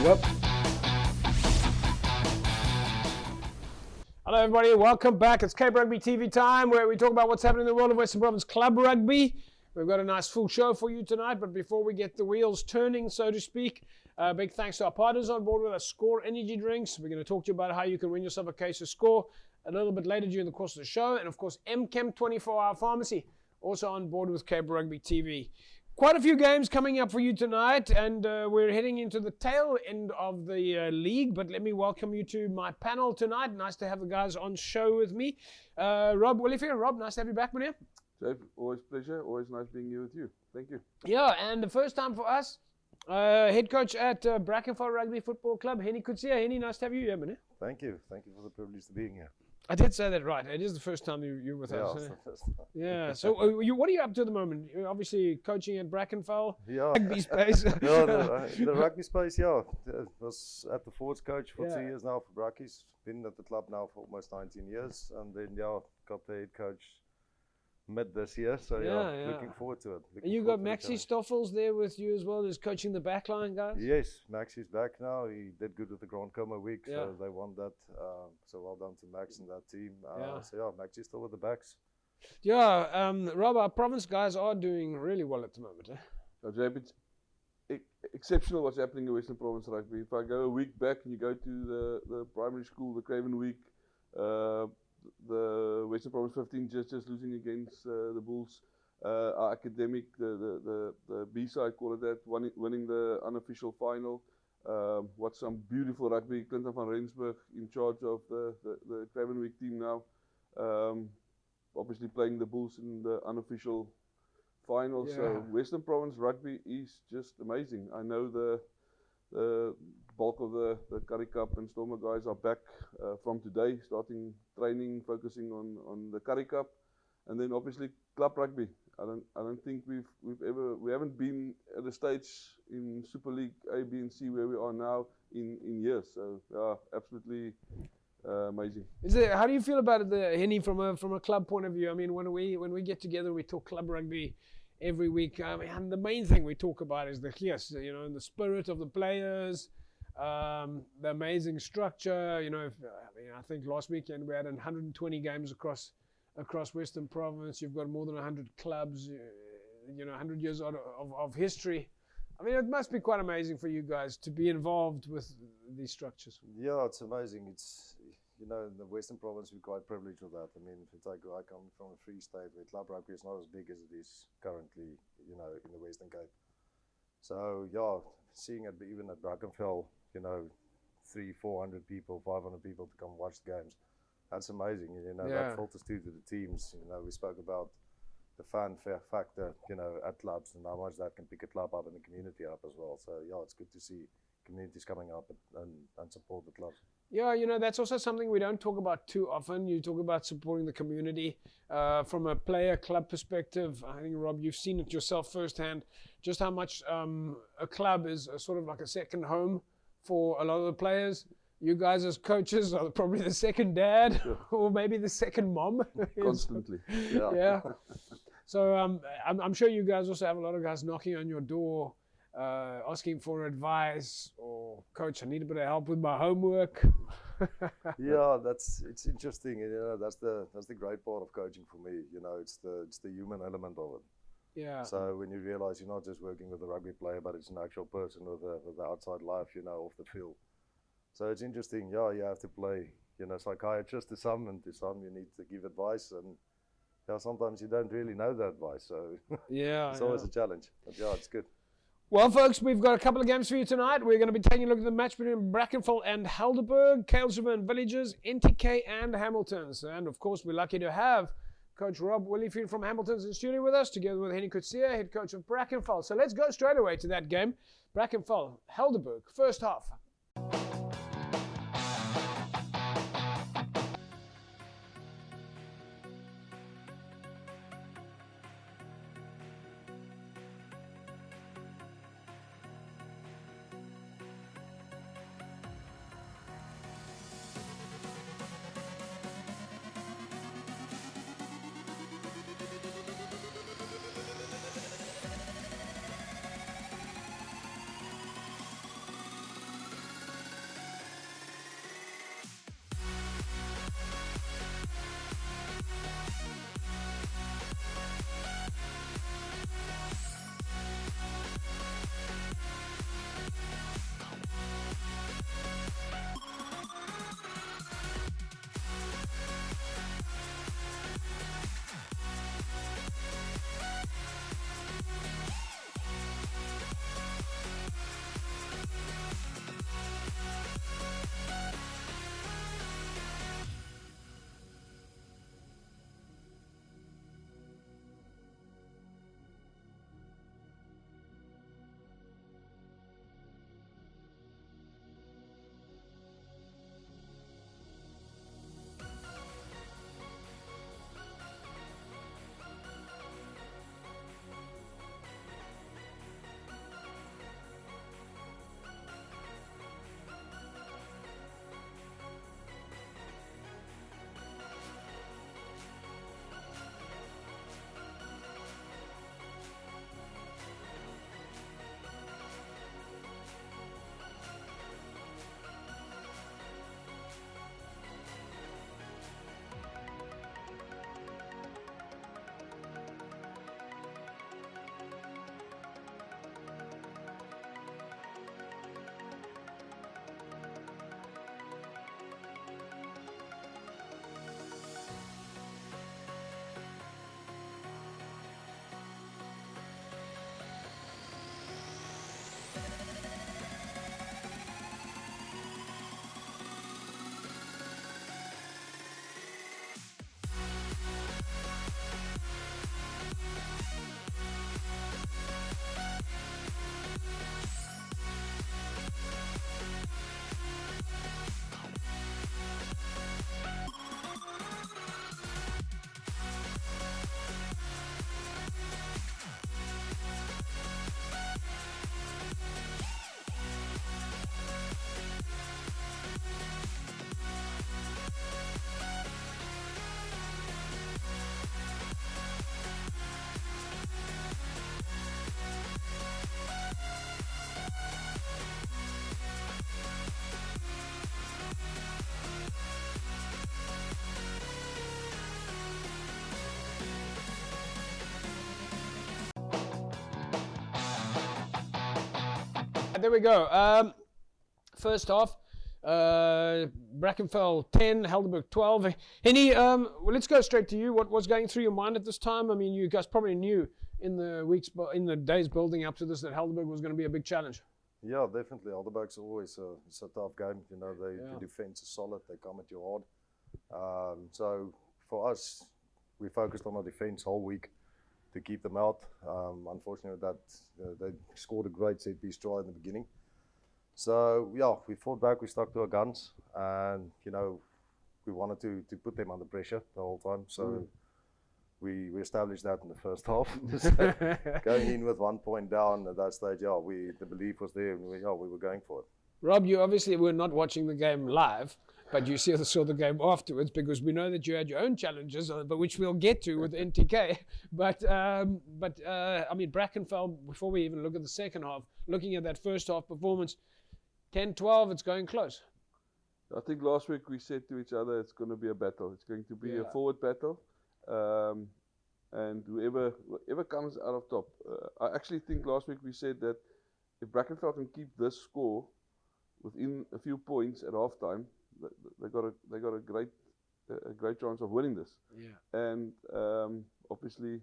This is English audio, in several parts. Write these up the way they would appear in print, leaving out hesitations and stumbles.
go. Hello everybody, welcome back. It's Cape Rugby TV time, where we talk about what's happening in the world of Western Province Club Rugby. We've got a nice full show for you tonight, but before we get the wheels turning, so to speak, big thanks to our partners on board with us, Score Energy Drinks. We're going to talk to you about how you can win yourself a case of Score a little bit later during the course of the show. And of course, MChem 24-hour pharmacy, also on board with Cape Rugby TV. Quite a few games coming up for you tonight, and we're heading into the tail end of the league, but let me welcome you to my panel tonight. Nice to have the guys on show with me. Rob Willifield. Rob, nice to have you back, man. Dave, always pleasure, always nice being here with you. Thank you. Yeah, and the first time for us, head coach at Brackenfell Rugby Football Club, Henny Kutsia. Henny, nice to have you here, man. Thank you for the privilege of being here. I did say that right. It is the first time you're with us. It's the first time. Yeah. So, what are you up to at the moment? You're obviously coaching at Brackenfell. Yeah. Rugby space. Yeah, the rugby space. Yeah, I was at the forwards coach for 2 years now for Brackies. Been at the club now for almost 19 years, and then got the head coach mid this year. So looking forward to it. And you got Maxi Stoffels there with you as well, who's coaching the backline guys. Yes, Maxi's back now. He did good with the Grand Coma week, so they won that. So well done to Max and that team. So Maxi's still with the backs. Yeah, Rob, our province guys are doing really well at the moment. It's exceptional what's happening in Western Province Rugby. If I go a week back and you go to the primary school, the Craven Week, the Western Province 15 just losing against the Bulls. Our academic, the B-side, call it that, winning the unofficial final. What some beautiful rugby. Clinton van Rensburg in charge of the Craven Week team now. Obviously playing the Bulls in the unofficial final. Yeah. So Western Province Rugby is just amazing. I know the bulk of the Curry Cup and Stormer guys are back from today, starting training, focusing on the Curry Cup, and then obviously club rugby. I don't think we haven't been at a stage in Super League A, B, and C where we are now in years. So absolutely amazing. How do you feel about it, Henny, from a club point of view? I mean, when we get together, we talk club rugby every week. And the main thing we talk about is the chias, and the spirit of the players. The amazing structure, I think last weekend we had 120 games across Western Province. You've got more than 100 clubs, 100 years of history. I mean, it must be quite amazing for you guys to be involved with these structures. Yeah, it's amazing. It's, in the Western Province, we're quite privileged with that. I mean, I come from a free state where club rugby is not as big as it is currently, in the Western Cape. So, seeing it even at Brackenfell, 300-400 people, 500 people to come watch the games. That's amazing. That filters through to the teams. We spoke about the fan factor, at clubs, and how much that can pick a club up and the community up as well. So it's good to see communities coming up and support the clubs. Yeah, that's also something we don't talk about too often. You talk about supporting the community from a player club perspective. I think, Rob, you've seen it yourself firsthand, just how much a club is sort of like a second home for a lot of the players. You guys as coaches are probably the second dad, or maybe the second mom. Constantly. Yeah. So I'm sure you guys also have a lot of guys knocking on your door, asking for advice, or coach, I need a bit of help with my homework. It's interesting. That's the great part of coaching for me. It's the human element of it. Yeah. So when you realize you're not just working with a rugby player, but it's an actual person with the outside life, off the field. So it's interesting. You have to play, psychiatrist to some, and to some you need to give advice, and sometimes you don't really know the advice. So it's always a challenge. But it's good. Well, folks, we've got a couple of games for you tonight. We're going to be taking a look at the match between Brackenfell and Helderberg, Kuilsrivier Villages, NTK and Hamiltons. And, of course, we're lucky to have Coach Rob Willifield from Hamiltons in studio with us, together with Henny Kutsia, head coach of Brackenfell. So let's go straight away to that game. Brackenfell, Helderberg, first half. There we go. First half, Brackenfell 10, Helderberg 12. Henny, well, let's go straight to you. What was going through your mind at this time? I mean, you guys probably knew in the days building up to this that Helderberg was going to be a big challenge. Yeah, definitely. Helderberg's always it's a tough game. You know, the defense is solid. They come at you hard. So for us, we focused on our defense whole week to keep them out. Unfortunately, they scored a great set piece try in the beginning. So yeah, we fought back. We stuck to our guns, and you know, we wanted to put them under pressure the whole time. So we established that in the first half. Going in with 1 point down at that stage, yeah, the belief was there, and we were going for it. Rob, you obviously were not watching the game live, but you saw the game afterwards, because we know that you had your own challenges, but which we'll get to with NTK. But I mean, Brackenfell, before we even look at the second half, looking at that first half performance, 10-12, it's going close. I think last week we said to each other it's going to be a battle. It's going to be a forward battle. And whoever comes out of top. I actually think last week we said that if Brackenfell can keep this score within a few points at halftime, they got a great chance of winning this. Yeah. And obviously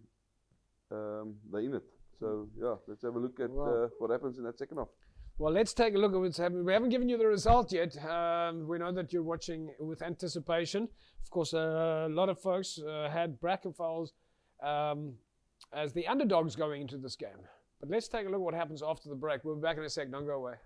they're in it. So yeah, let's have a look at what happens in that second half. Well, let's take a look at what's happening. We haven't given you the result yet. We know that you're watching with anticipation. Of course, a lot of folks had Brackenfells as the underdogs going into this game. But let's take a look at what happens after the break. We'll be back in a sec. Don't go away.